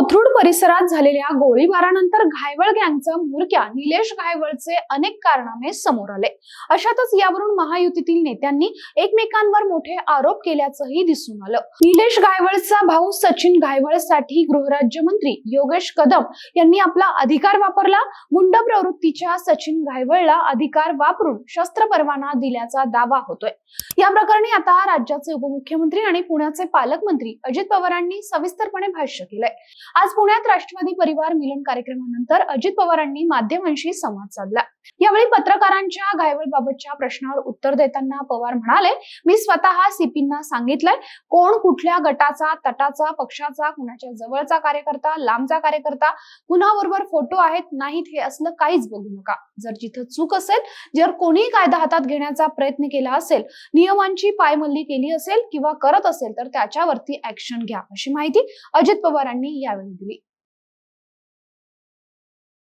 कोथरूड परिसरात झालेल्या गोळीबारानंतर घायवळ गँगचा म्होरक्या निलेश घायवळचे अनेक कारनामे समोर आले। अशातच यावरून महायुतीतील नेत्यांनी एकमेकांवर मोठे आरोप केल्याचंही दिसून आलं। निलेश घायवळचा भाऊ सचिन घायवळसाठी गृहराज्यमंत्री योगेश कदम यांनी आपला अधिकार वापरला। गुंड प्रवृत्तीच्या सचिन घायवळला अधिकार वापरून शस्त्र परवाना दिल्याचा दावा होतोय। या प्रकरणी आता राज्याचे उपमुख्यमंत्री आणि पुण्याचे पालकमंत्री अजित पवारांनी सविस्तरपणे भाष्य केलंय। आज पुण्यात राष्ट्रवादी परिवार मिलन कार्यक्रमानंतर अजित पवारांनी माध्यमांशी संवाद साधला। यावेळी पत्रकारांच्या घायवळबाबतच्या प्रश्नावर उत्तर देताना पवार म्हणाले, मी स्वतः सीपींना सांगितलंय, कोण कुठल्या गटाचा, तटाचा, पक्षाचा, कुणाच्या जवळचा कार्यकर्ता, लांबचा कार्यकर्ता, कुणाबरोबर फोटो आहेत नाहीत हे असलं काहीच बघू नका। जर जिथं चूक असेल, जर कोणी कायदा हातात घेण्याचा प्रयत्न केला असेल, नियमांची पायमल्ली केली असेल किंवा करत असेल तर त्याच्यावरती ऍक्शन घ्या, अशी माहिती अजित पवारांनी यावेळी दिली।